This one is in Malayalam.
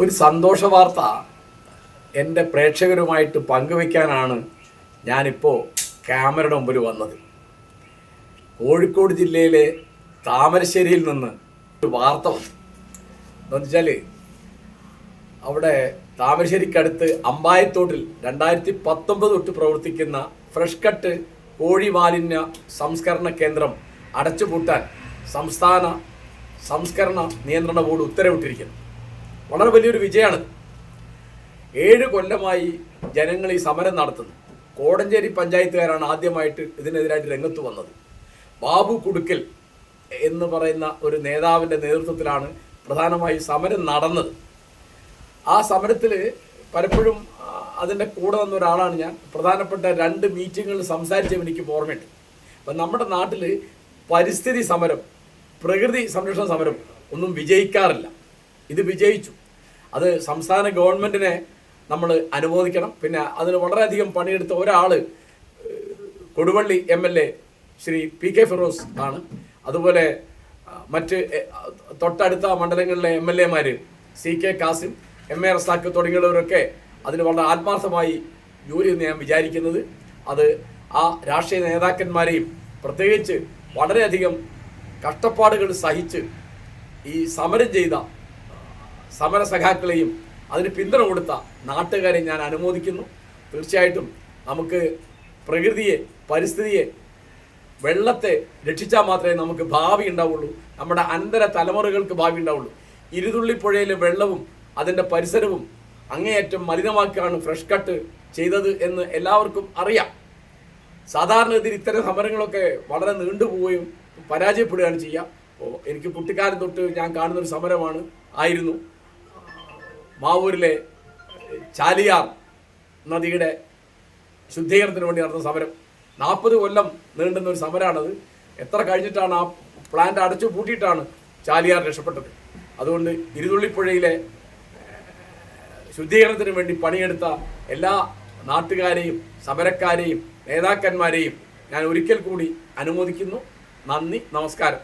ഒരു സന്തോഷ വാർത്ത എൻ്റെ പ്രേക്ഷകരുമായിട്ട് പങ്കുവയ്ക്കാനാണ് ഞാനിപ്പോൾ ക്യാമറയുടെ മുമ്പിൽ വന്നത്. കോഴിക്കോട് ജില്ലയിലെ താമരശ്ശേരിയിൽ നിന്ന് ഒരു വാർത്ത വന്നു. എന്താണെന്ന് വെച്ചാൽ അവിടെ താമരശ്ശേരിക്കടുത്ത് അമ്പായത്തോട്ടിൽ 2019 തൊട്ട് പ്രവർത്തിക്കുന്ന ഫ്രഷ് കട്ട് കോഴി മാലിന്യ സംസ്കരണ കേന്ദ്രം അടച്ചുപൂട്ടാൻ സംസ്ഥാന സംസ്കരണ നിയന്ത്രണ ബോർഡ് ഉത്തരവിട്ടിരിക്കുന്നു. വളരെ വലിയൊരു വിജയമാണ്. 7 കൊല്ലമായി ജനങ്ങൾ ഈ സമരം നടത്തുന്നു. കോടഞ്ചേരി പഞ്ചായത്തുകാരാണ് ആദ്യമായിട്ട് ഇതിനെതിരായിട്ട് രംഗത്ത് വന്നത്. ബാബു കുടുക്കൽ എന്ന് പറയുന്ന ഒരു നേതാവിൻ്റെ നേതൃത്വത്തിലാണ് പ്രധാനമായി സമരം നടന്നത്. ആ സമരത്തിൽ പലപ്പോഴും അതിൻ്റെ കൂടെ വന്ന ഒരാളാണ് ഞാൻ. പ്രധാനപ്പെട്ട 2 മീറ്റിങ്ങുകളിൽ സംസാരിച്ചത് എനിക്ക് ഓർമ്മയുണ്ട്. അപ്പം നമ്മുടെ നാട്ടിൽ പരിസ്ഥിതി സമരം, പ്രകൃതി സംരക്ഷണ സമരം ഒന്നും വിജയിക്കാറില്ല. ഇത് വിജയിച്ചു. അത് സംസ്ഥാന ഗവൺമെൻറ്റിനെ നമ്മൾ അനുമോദിക്കണം. പിന്നെ അതിന് വളരെയധികം പണിയെടുത്ത ഒരാൾ കൊടുവള്ളി MLA ശ്രീ PK ഫിറോസ് ആണ്. അതുപോലെ മറ്റ് തൊട്ടടുത്ത മണ്ഡലങ്ങളിലെ MLA Mar CK Kasim, MA Razak തുടങ്ങിയവരൊക്കെ അതിന് വളരെ ആത്മാർത്ഥമായി ജോലി എന്ന് ഞാൻ വിചാരിക്കുന്നത്. അത് ആ രാഷ്ട്രീയ നേതാക്കന്മാരെയും പ്രത്യേകിച്ച് വളരെയധികം കഷ്ടപ്പാടുകൾ സഹിച്ച് ഈ സമരം ചെയ്ത സമര സഖാക്കളെയും അതിന് പിന്തുണ കൊടുത്ത നാട്ടുകാരെ ഞാൻ അനുമോദിക്കുന്നു. തീർച്ചയായിട്ടും നമുക്ക് പ്രകൃതിയെ, പരിസ്ഥിതിയെ, വെള്ളത്തെ രക്ഷിച്ചാൽ മാത്രമേ നമുക്ക് ഭാവി ഉണ്ടാവുള്ളൂ. നമ്മുടെ അനന്തര തലമുറകൾക്ക് ഭാവി ഉണ്ടാവുള്ളൂ. ഇരുതുള്ളിപ്പുഴയിലെ വെള്ളവും അതിൻ്റെ പരിസരവും അങ്ങേയറ്റം മലിനമാക്കിയാണ് ഫ്രഷ് കട്ട് ചെയ്തത് എന്ന് എല്ലാവർക്കും അറിയാം. സാധാരണഗതിയിൽ ഇത്തരം സമരങ്ങളൊക്കെ വളരെ നീണ്ടുപോവുകയും പരാജയപ്പെടുകയാണ് ചെയ്യുക. അപ്പോൾ എനിക്ക് കുട്ടിക്കാലം തൊട്ട് ഞാൻ കാണുന്നൊരു ആയിരുന്നു മാവൂരിലെ ചാലിയാർ നദിയുടെ ശുദ്ധീകരണത്തിന് വേണ്ടി നടന്ന സമരം. 40 കൊല്ലം നീണ്ടുന്ന ഒരു സമരമാണത്. എത്ര കഴിഞ്ഞിട്ടാണ് ആ പ്ലാന്റ് അടച്ചു പൂട്ടിയിട്ടാണ് ചാലിയാർ രക്ഷപ്പെട്ടത്. അതുകൊണ്ട് ഇരുതുള്ളിപ്പുഴയിലെ ശുദ്ധീകരണത്തിന് വേണ്ടി പണിയെടുത്ത എല്ലാ നാട്ടുകാരെയും സമരക്കാരെയും നേതാക്കന്മാരെയും ഞാൻ ഒരിക്കൽ കൂടി അനുമോദിക്കുന്നു. നന്ദി, നമസ്കാരം.